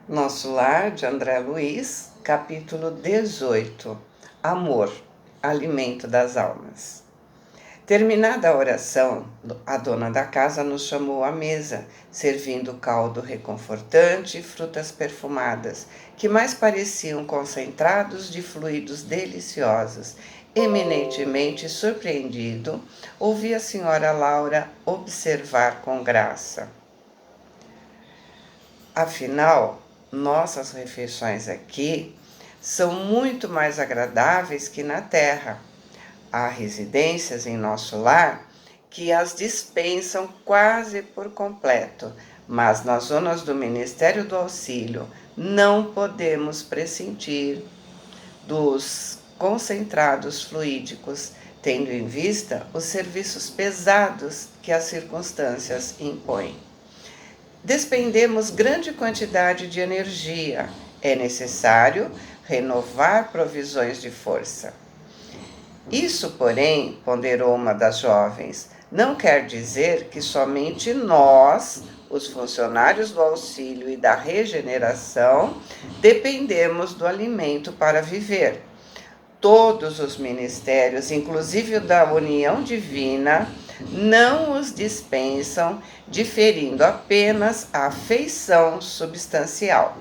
Nosso Lar, de André Luiz, capítulo 18. Amor, alimento das almas. Terminada a oração, a dona da casa nos chamou à mesa, servindo caldo reconfortante e frutas perfumadas, que mais pareciam concentrados de fluidos deliciosos. Eminentemente surpreendido, ouvi a senhora Laura observar com graça. Afinal, nossas refeições aqui são muito mais agradáveis que na terra. Há residências em nosso lar que as dispensam quase por completo, mas nas zonas do Ministério do Auxílio não podemos prescindir dos concentrados fluídicos, tendo em vista os serviços pesados que as circunstâncias impõem. Despendemos grande quantidade de energia. É necessário renovar provisões de força. Isso, porém, ponderou uma das jovens, não quer dizer que somente nós, os funcionários do auxílio e da regeneração, dependemos do alimento para viver. Todos os ministérios, inclusive o da união divina, não os dispensam, diferindo apenas a feição substancial.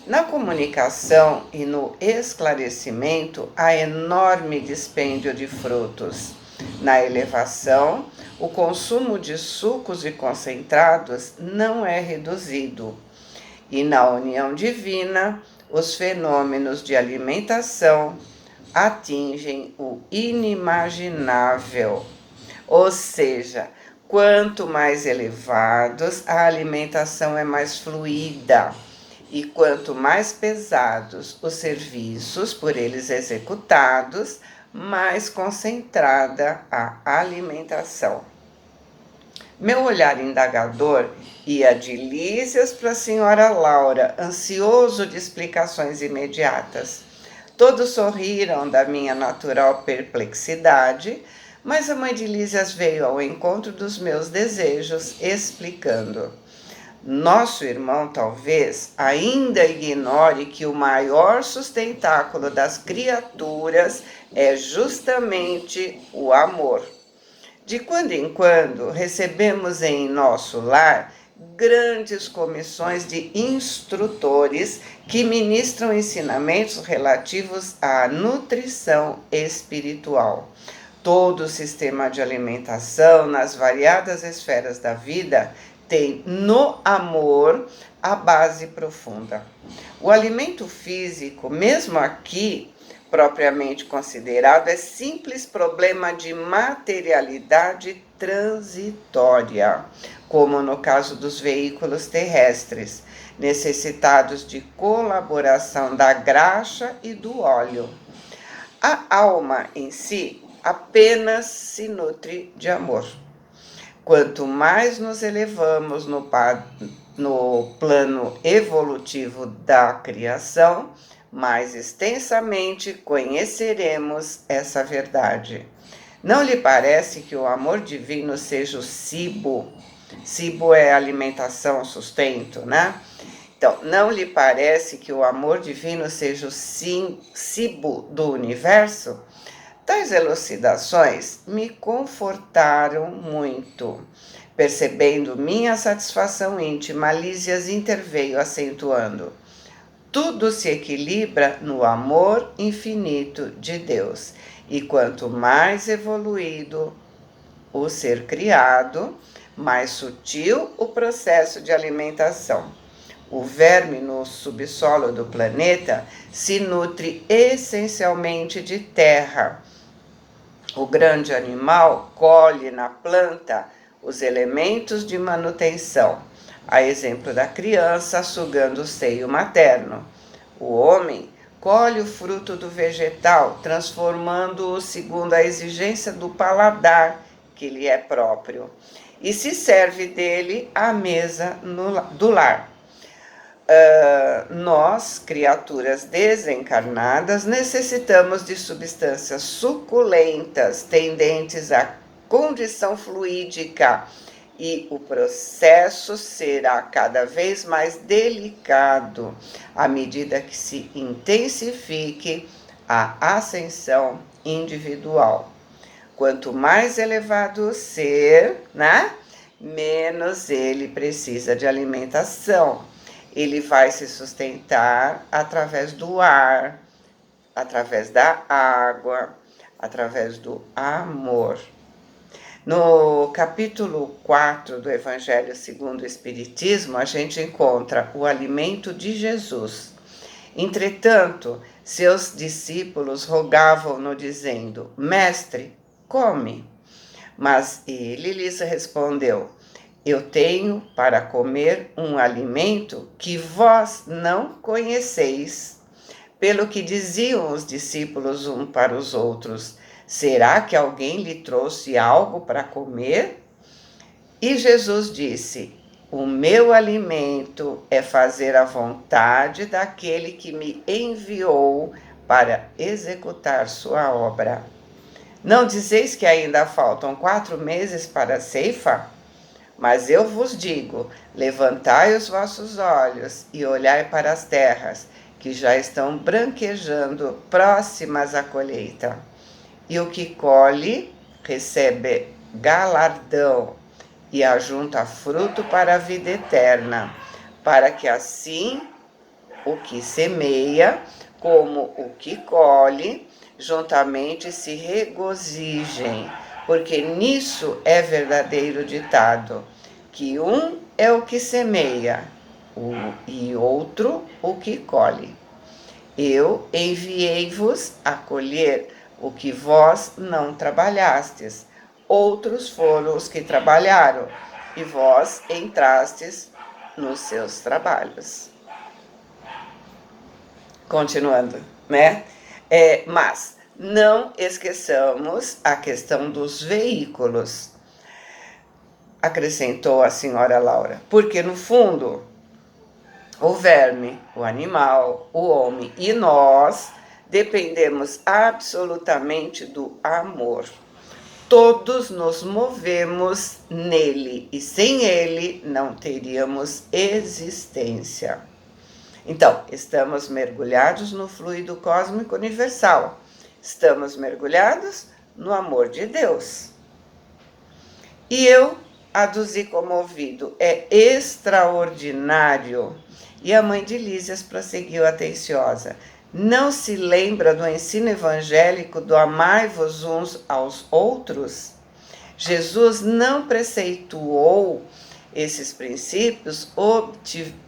Na comunicação e no esclarecimento, há enorme dispêndio de frutos. Na elevação, o consumo de sucos e concentrados não é reduzido. E na união divina, os fenômenos de alimentação atingem o inimaginável. Ou seja, quanto mais elevados, a alimentação é mais fluida. E quanto mais pesados os serviços por eles executados, mais concentrada a alimentação. Meu olhar indagador ia de Lísias para a senhora Laura, ansioso de explicações imediatas. Todos sorriram da minha natural perplexidade, mas a mãe de Lísias veio ao encontro dos meus desejos, explicando. Nosso irmão talvez ainda ignore que o maior sustentáculo das criaturas é justamente o amor. De quando em quando recebemos em nosso lar grandes comissões de instrutores que ministram ensinamentos relativos à nutrição espiritual. Todo o sistema de alimentação nas variadas esferas da vida tem no amor a base profunda. O alimento físico, mesmo aqui propriamente considerado, é simples problema de materialidade transitória, como no caso dos veículos terrestres, necessitados de colaboração da graxa e do óleo. A alma em si apenas se nutre de amor. Quanto mais nos elevamos no plano evolutivo da criação, mais extensamente conheceremos essa verdade. Não lhe parece que o amor divino seja o cibo? Cibo é alimentação, sustento, né? Então, não lhe parece que o amor divino seja o cibo do universo? Tais elucidações me confortaram muito. Percebendo minha satisfação íntima, Lísias interveio, acentuando: tudo se equilibra no amor infinito de Deus. E quanto mais evoluído o ser criado, mais sutil o processo de alimentação. O verme no subsolo do planeta se nutre essencialmente de terra. O grande animal colhe na planta os elementos de manutenção, a exemplo da criança sugando o seio materno. O homem colhe o fruto do vegetal, transformando-o segundo a exigência do paladar que lhe é próprio, e se serve dele à mesa do lar. Nós, criaturas desencarnadas, necessitamos de substâncias suculentas, tendentes à condição fluídica e o processo será cada vez mais delicado à medida que se intensifique a ascensão individual. Quanto mais elevado o ser, né, menos ele precisa de alimentação. Ele vai se sustentar através do ar, através da água, através do amor. No capítulo 4 do Evangelho segundo o Espiritismo, a gente encontra o alimento de Jesus. Entretanto, seus discípulos rogavam-no, dizendo: Mestre, come. Mas ele lhes respondeu: Eu tenho para comer um alimento que vós não conheceis. Pelo que diziam os discípulos um para os outros: Será que alguém lhe trouxe algo para comer? E Jesus disse: O meu alimento é fazer a vontade daquele que me enviou para executar sua obra. Não dizeis que ainda faltam 4 meses para a ceifa? Mas eu vos digo: levantai os vossos olhos e olhai para as terras, que já estão branquejando, próximas à colheita. E o que colhe recebe galardão e ajunta fruto para a vida eterna, para que assim o que semeia como o que colhe juntamente se regozijem, porque nisso é verdadeiro ditado, que um é o que semeia e outro o que colhe. Eu enviei-vos a colher o que vós não trabalhastes, outros foram os que trabalharam, e vós entrastes nos seus trabalhos. Continuando, né? Mas não esqueçamos a questão dos veículos, acrescentou a senhora Laura, porque no fundo o verme, o animal, o homem e nós dependemos absolutamente do amor. Todos nos movemos nele e sem ele não teríamos existência. Então, estamos mergulhados no fluido cósmico universal. Estamos mergulhados no amor de Deus. E eu aduzi comovido: é extraordinário. E a mãe de Lísias prosseguiu atenciosa: não se lembra do ensino evangélico do amai-vos uns aos outros? Jesus não preceituou esses princípios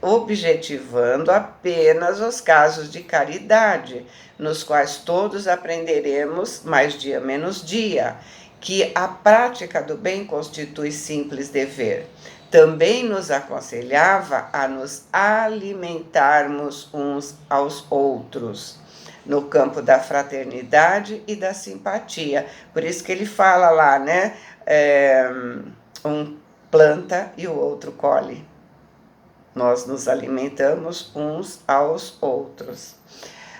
objetivando apenas os casos de caridade, nos quais todos aprenderemos mais dia menos dia, que a prática do bem constitui simples dever. Também nos aconselhava a nos alimentarmos uns aos outros, no campo da fraternidade e da simpatia. Por isso que ele fala lá, né? Um planta e o outro colhe. Nós nos alimentamos uns aos outros.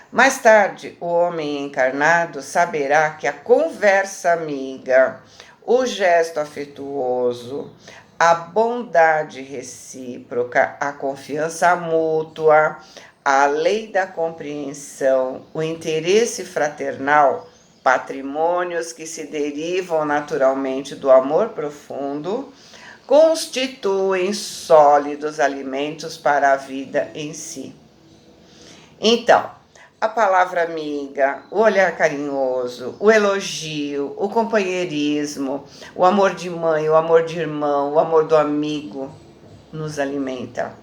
Mais tarde, o homem encarnado saberá que a conversa amiga, o gesto afetuoso, a bondade recíproca, a confiança mútua, a lei da compreensão, o interesse fraternal, patrimônios que se derivam naturalmente do amor profundo, constituem sólidos alimentos para a vida em si. Então, a palavra amiga, o olhar carinhoso, o elogio, o companheirismo, o amor de mãe, o amor de irmão, o amor do amigo nos alimenta.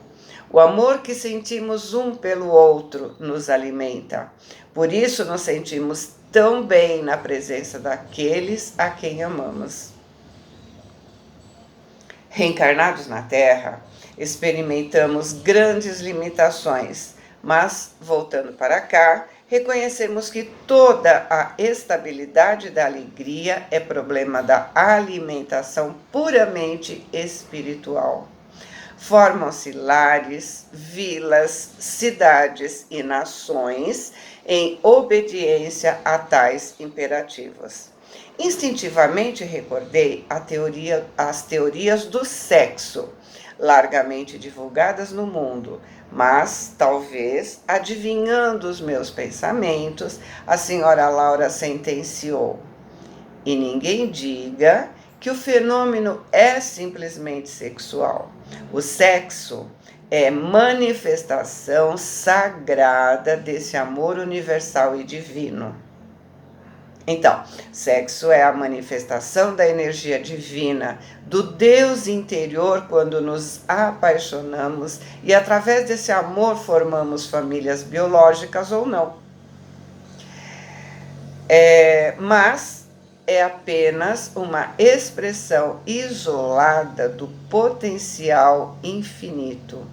O amor que sentimos um pelo outro nos alimenta. Por isso nos sentimos tão bem na presença daqueles a quem amamos. Reencarnados na Terra, experimentamos grandes limitações, mas, voltando para cá, reconhecemos que toda a estabilidade da alegria é problema da alimentação puramente espiritual. Formam-se lares, vilas, cidades e nações em obediência a tais imperativos. Instintivamente recordei as teorias do sexo, largamente divulgadas no mundo, mas, talvez, adivinhando os meus pensamentos, a senhora Laura sentenciou: e ninguém diga que o fenômeno é simplesmente sexual. O sexo é manifestação sagrada desse amor universal e divino. Então, sexo é a manifestação da energia divina, do Deus interior quando nos apaixonamos e através desse amor formamos famílias biológicas ou não. Mas é apenas uma expressão isolada do potencial infinito.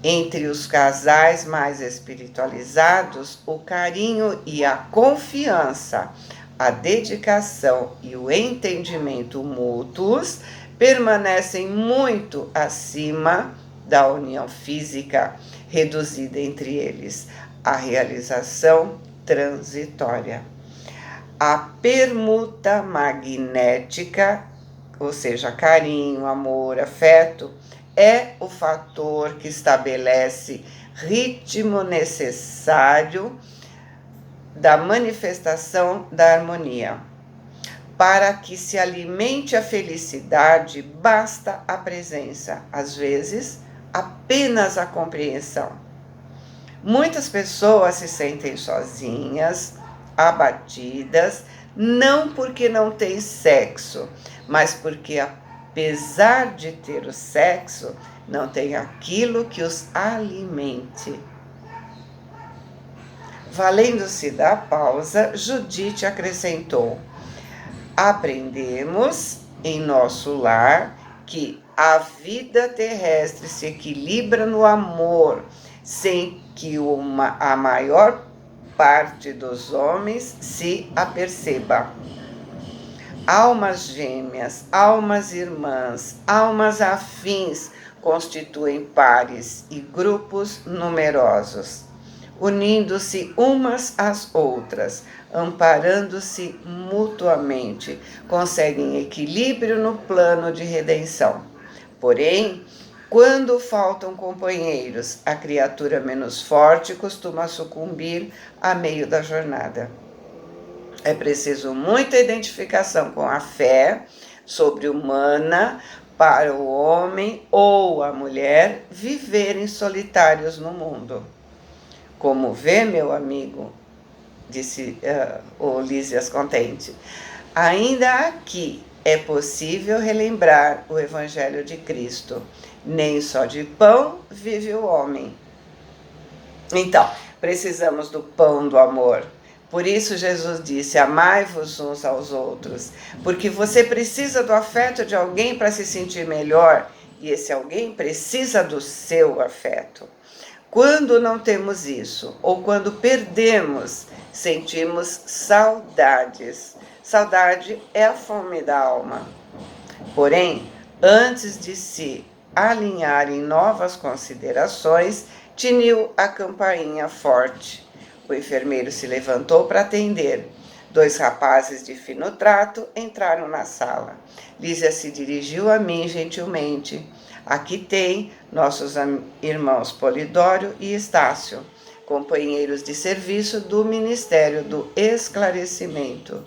Entre os casais mais espiritualizados, o carinho e a confiança, a dedicação e o entendimento mútuos permanecem muito acima da união física, reduzida entre eles, a realização transitória. A permuta magnética, ou seja, carinho, amor, afeto, é o fator que estabelece ritmo necessário da manifestação da harmonia. Para que se alimente a felicidade, basta a presença, às vezes, apenas a compreensão. Muitas pessoas se sentem sozinhas, abatidas, não porque não têm sexo, mas porque, apesar de ter o sexo, não tem aquilo que os alimente. Valendo-se da pausa, Judite acrescentou: aprendemos em nosso lar que a vida terrestre se equilibra no amor, sem que a maior parte dos homens se aperceba. Almas gêmeas, almas irmãs, almas afins constituem pares e grupos numerosos, unindo-se umas às outras, amparando-se mutuamente, conseguem equilíbrio no plano de redenção. Porém, quando faltam companheiros, a criatura menos forte costuma sucumbir a meio da jornada. É preciso muita identificação com a fé sobre-humana para o homem ou a mulher viverem solitários no mundo. Como vê, meu amigo, disse o Lísias contente, ainda aqui é possível relembrar o Evangelho de Cristo. Nem só de pão vive o homem. Então, precisamos do pão do amor. Por isso Jesus disse: amai-vos uns aos outros, porque você precisa do afeto de alguém para se sentir melhor, e esse alguém precisa do seu afeto. Quando não temos isso, ou quando perdemos, sentimos saudades. Saudade é a fome da alma. Porém, antes de se alinhar em novas considerações, tiniu a campainha forte. O enfermeiro se levantou para atender. 2 rapazes de fino trato entraram na sala. Lísia se dirigiu a mim gentilmente. Aqui tem nossos irmãos Polidório e Estácio, companheiros de serviço do Ministério do Esclarecimento.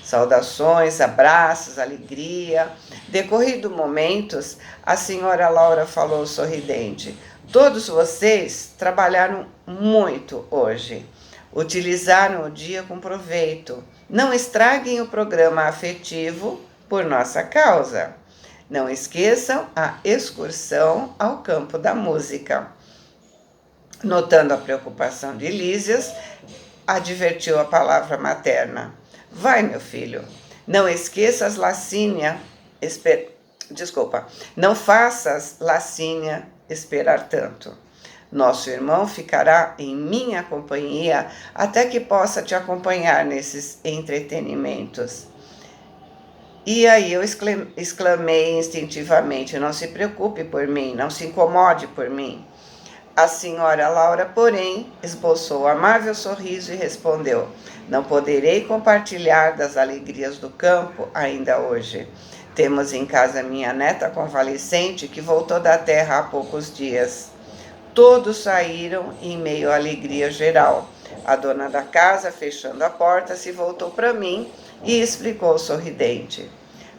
Saudações, abraços, alegria. Decorrido momentos, a senhora Laura falou sorridente: todos vocês trabalharam muito hoje. Utilizaram o dia com proveito. Não estraguem o programa afetivo por nossa causa. Não esqueçam a excursão ao campo da música. Notando a preocupação de Lísias, advertiu a palavra materna: vai, meu filho, não esqueças Lacínia, não faças Lacínia esperar tanto. Nosso irmão ficará em minha companhia até que possa te acompanhar nesses entretenimentos. E aí eu exclamei instintivamente: não se preocupe por mim, não se incomode por mim. A senhora Laura, porém, esboçou um amável sorriso e respondeu: não poderei compartilhar das alegrias do campo ainda hoje. Temos em casa minha neta convalescente que voltou da terra há poucos dias. Todos saíram em meio à alegria geral. A dona da casa, fechando a porta, se voltou para mim e explicou sorridente: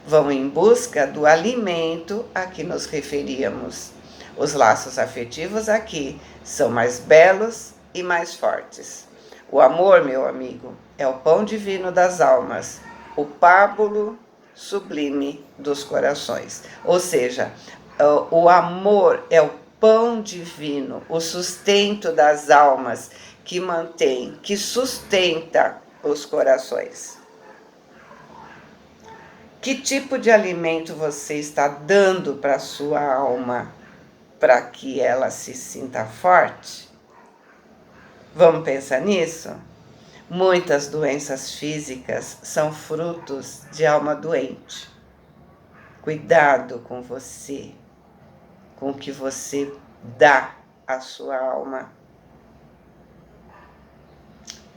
vão em busca do alimento a que nos referíamos. Os laços afetivos aqui são mais belos e mais fortes. O amor, meu amigo, é o pão divino das almas, o pábulo sublime dos corações. Ou seja, o amor é o pão divino, o sustento das almas que mantém, que sustenta os corações. Que tipo de alimento você está dando para a sua alma para que ela se sinta forte? Vamos pensar nisso? Muitas doenças físicas são frutos de alma doente. Cuidado com você, com o que você dá à sua alma.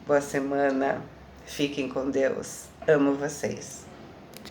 Boa semana, fiquem com Deus. Amo vocês.